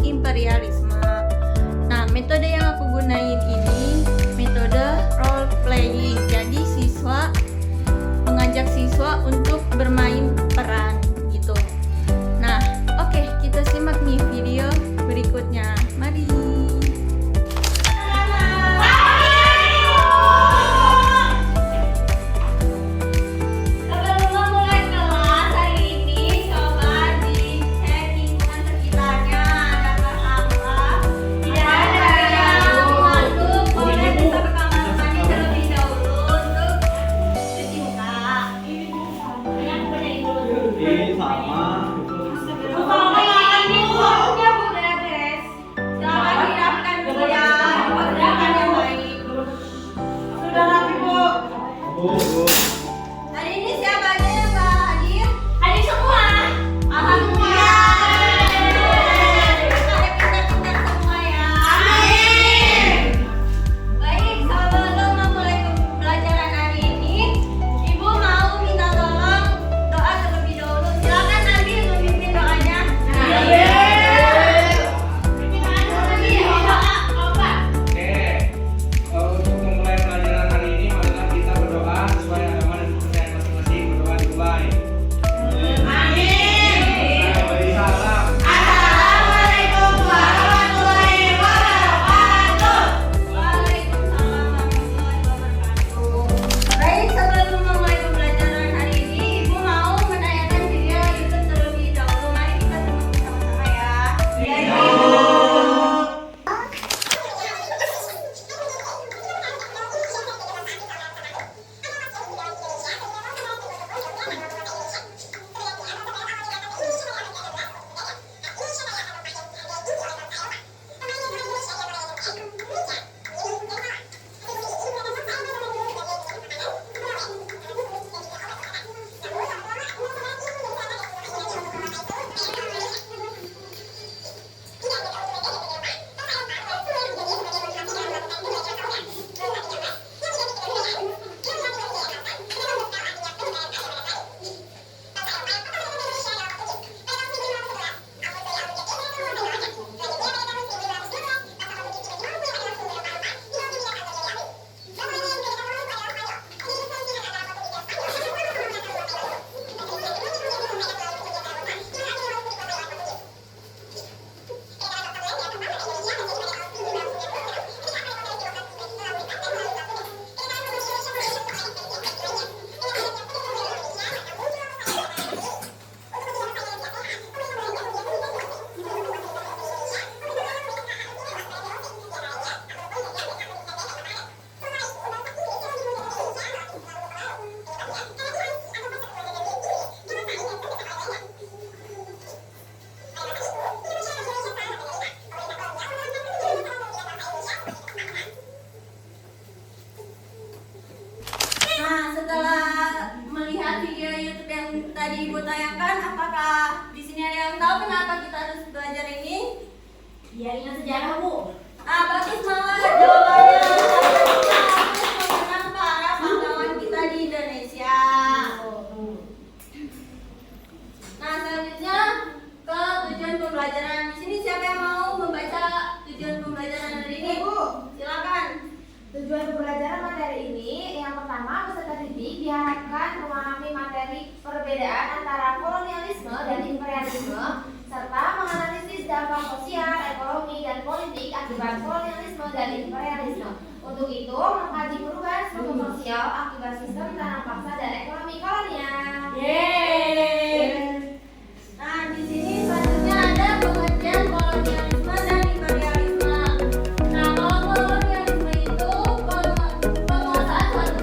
imperialisme. Nah, metode yang aku gunain ini metode role playing. Jadi siswa mengajak siswa untuk bermain peran gitu. Nah, oke, kita simak nih video berikutnya. Mari. Hari ini siapa aja yang nggak hadir? Hadir semua. Alhamdulillah. Kalian pintar-pintar semua ya. Amin. Baik, sebelum memulai pembelajaran hari ini, Ibu mau minta tolong doa terlebih dahulu. Silakan Nabi memimpin doanya. Untuk memulai pelajaran hari ini, marilah kita berdoa sesuai agama dan kepercayaan masing-masing. Berdoa dimulai. Saya beri salam. Assalamualaikum warahmatullahi wabarakatuh. Waalaikumsalam warahmatullahi wabarakatuh. Baik, sebelum memulai pembelajaran hari ini, Ibu mau menanyakan video YouTube terlebih dahulu. Mari kita simak bersama-sama ya. Nah, setelah melihat video YouTube yang tadi Ibu tayangkan, apakah di sini ada yang tahu kenapa kita harus belajar ini? Biar ingat sejarah, Bu. Ah, bagus banget jawabannya. Kita harus mengenang para pahlawan kita di Indonesia. Nah, selanjutnya ke tujuan pembelajaran. Di sini siapa yang mau membaca tujuan pembelajaran hari ini? Silakan. Tujuan pembelajaran materi ini yang pertama, peserta didik diharapkan memahami materi perbedaan antara kolonialisme dan imperialisme serta menganalisis dampak sosial, ekonomi, dan politik akibat kolonialisme dan imperialisme. Untuk itu, mengkaji perubahan struktur sosial akibat sistem tanam paksa dan ekonomi kolonial. Nah, di sini selanjutnya ada pengertian kolonialisme dan imperialisme. Nah, kalau kolonialisme itu penguasaan suatu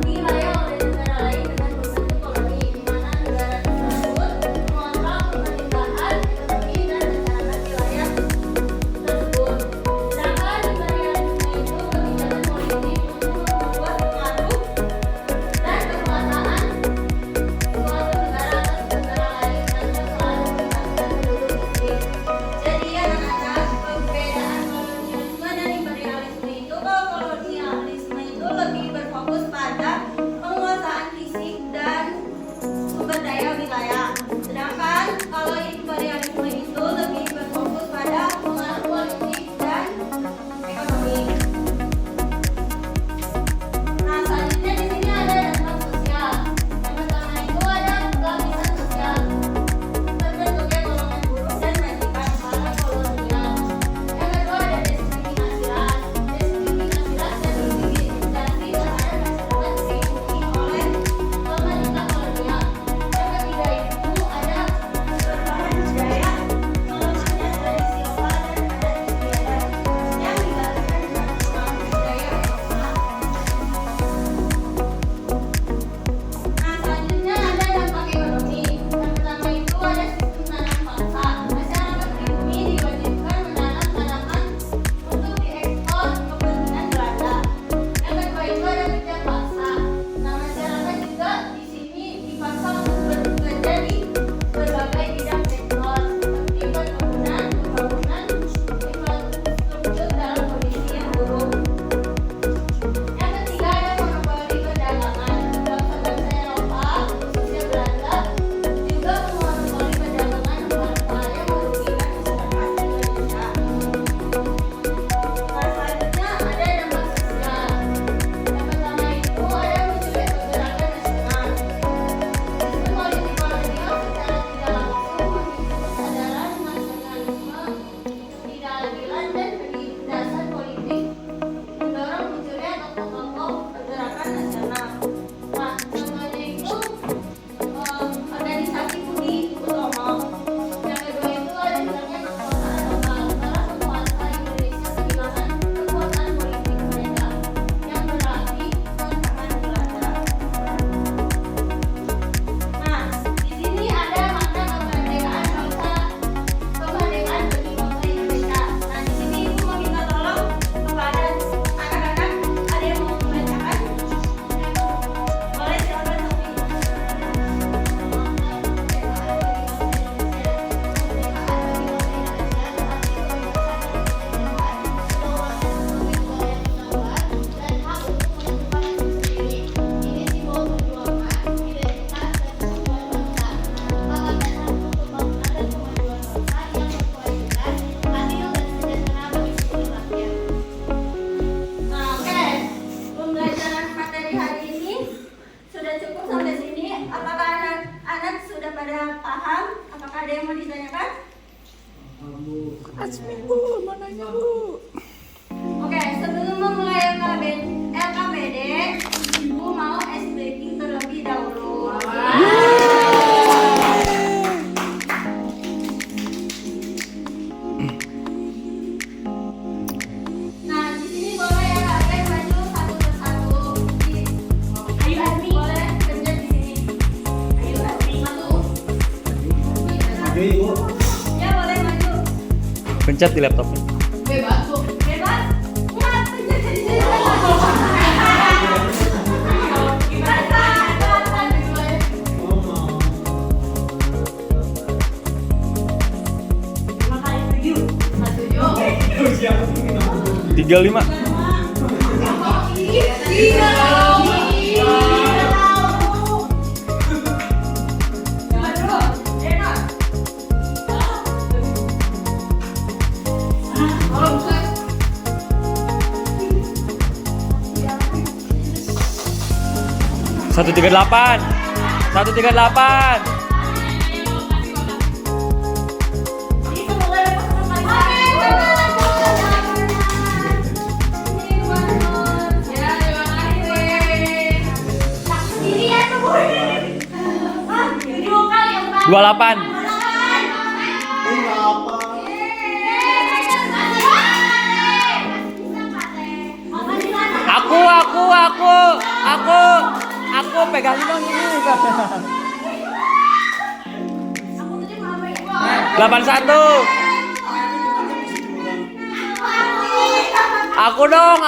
wilayah oleh negara lain dengan berbentuk koloni, di mana negara tersebut mengontrol pemerintahan, ekonomi, dan masyarakat wilayah tersebut. Sedangkan imperialisme itu kebijakan politik untuk membuat pengaruh dan kekuasaan suatu Asmi Bu, mau nanya Bu. Oke, sebelum memulai LKPD, Ibu mau ice breaking terlebih dahulu. Nah, di sini boleh ya kalian maju satu persatu. Ayo Asmi. Boleh pencet di sini. Ayo Asmi. Satu. Maju Ibu. Ya boleh maju. Pencet di laptopnya. Bebas. Nggak, pencet di sini. Lima kali tujuh. 35. Satu 38. 138. Ini semoga dapat kesempatan. Tak sendirian tuh. Hah? Ini vokal yang bagus. 28. Aku pegangin dong ini. 81. Aku dong.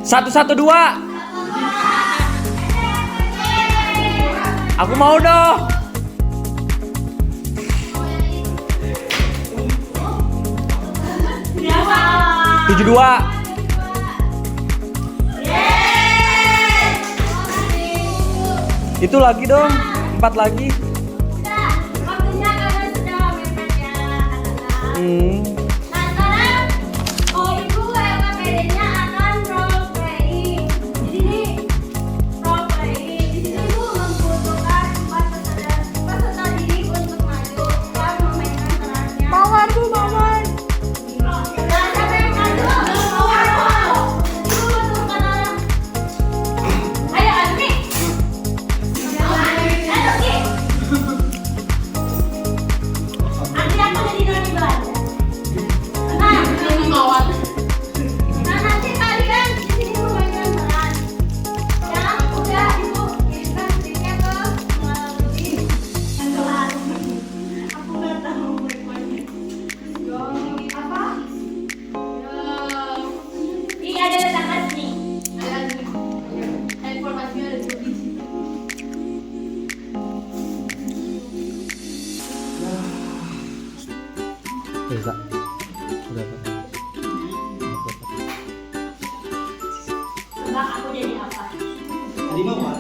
112. Aku mau dong. 72. Itu lagi dong. 4 lagi. Waktunya kalian sudah mepet ya, anak-anak. Nah sekarang Ibu LKPD-nya akan role playing. Jadi ini role playing. Di sini Ibu membutuhkan 4 peserta didik untuk maju dan memainkan perannya. Mawar Bu, mawar. Nah siapa yang maju? Ibu butuhkan orang. Ayo Azmi. Ayo Ki. Nanti aku jadi noni Belanda. Nah nanti kalian di sini memainkan peran. Yang udah Ibu kirimkan linknya ke melalui kelas. Aku nggak tahu bagaimana. Apa? Ini ada letakkan nih. Informasinya ada di sini. Bisa. Udah. Tebak aku jadi apa? Tadi mawar.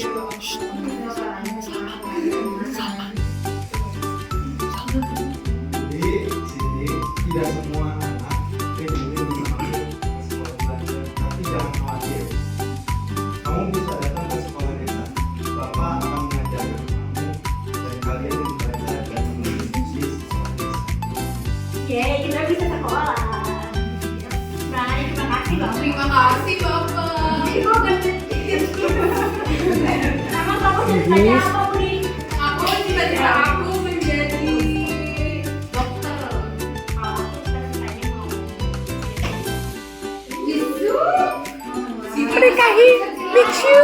Jadi sini tidak semua anak peduli bisa masuk ke sekolah belajar, tapi jangan khawatir. Kamu bisa datang ke sekolah desa. Bapak akan mengajarkan kamu dan kalian yang belajar dan menulis di sekolah desa. Yeay, kita bisa sekolah. Baik, terima kasih Bapak. Terima kasih Bapak. Ibu gede. Emang kamu ceritanya apa, Budi? Aku cita-cita aku menjadi dokter. Oh, aku ceritanya mau. Itu Mereka mixu.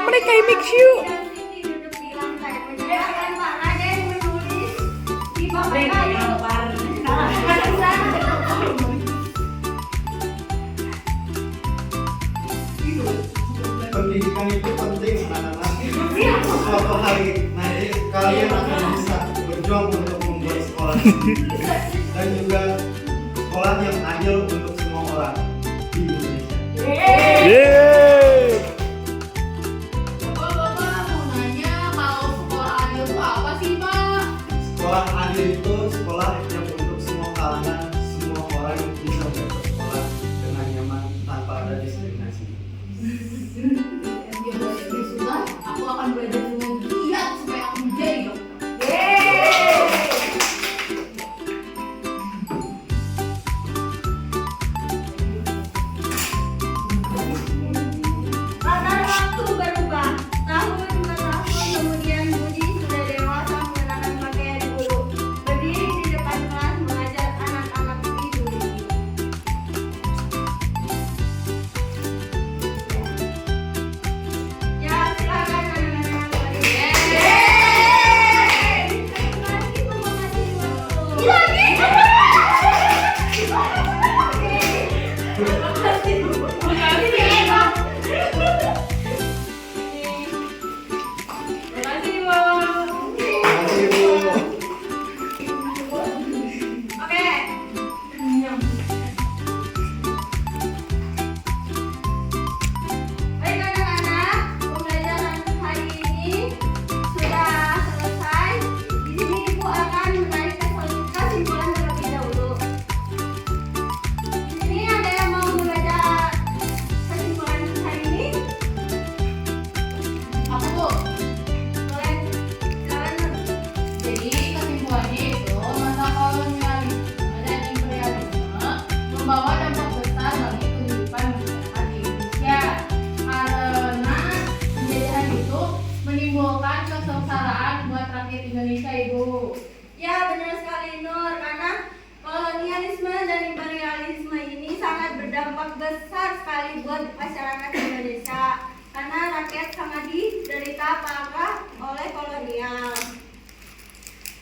Mereka mixu. Pendidikan itu penting anak-anak. Suatu hari nanti kalian akan bisa berjuang untuk membuat sekolah dan juga sekolah yang adil untuk semua orang di Indonesia. Yeay. Bapak mau nanya kalau sekolah adil itu apa sih Pak? Sekolah adil itu sekolah yang untuk semua kalangan, semua orang bisa bersekolah dengan nyaman tanpa ada diskriminasi. Ya sudah, aku akan belajar dengan giat supaya aku menjadi dokter. Latar waktu berubah. Tahun ke tahun kemudian Budi sudah dewasa mengenakan pakaian guru. Berdiri di depan kelas mengajar anak-anak di dunia. Ya, silakan anak-anak. Terima kasih Mama Siwa. Terima kasih Bu. Oke. Baik anak-anak, pembelajaran hari ini sudah selesai. Di sini Ibu akan menarik kesimpulan terlebih dahulu. Di sini ada yang mau membaca kesimpulan hari ini? Aku Bu. Boleh. Silakan. Jadi kesimpulannya itu masa kolonialisme dan imperialisme membawa dampak besar bagi kehidupan masyarakat di Indonesia karena penjajahan itu menimbulkan kesengsaraan buat rakyat Indonesia Ibu. Ya, benar sekali Nur, karena kolonialisme dan imperialisme ini sangat berdampak besar sekali buat masyarakat Indonesia karena rakyat sangat diderita parah oleh kolonial.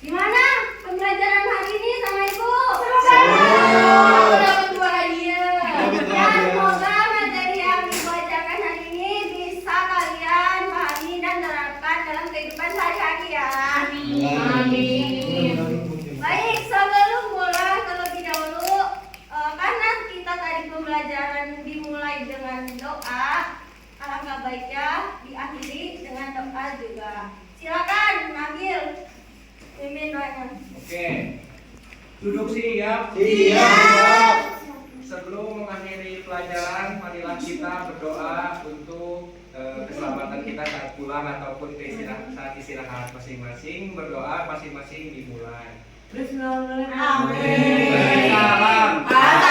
Gimana pembelajaran hari ini sama Ibu? Aku dapat 2 hadiah. Ya, semoga materi yang dibacakan hari ini bisa kalian pahami dan terapkan dalam kehidupan sehari-hari ya. Amin. Baik, sebelum mulai terlebih dahulu, karena kita tadi pembelajaran dimulai dengan doa, alangkah baiknya diakhiri dengan doa juga. Silakan, Nabil, pimpin doanya. Oke. Duduk siap. Siap. Sebelum mengakhiri pelajaran, marilah kita berdoa untuk keselamatan kita saat pulang ataupun saat istirahat masing-masing. Berdoa masing-masing dimulai. Amin. Salam.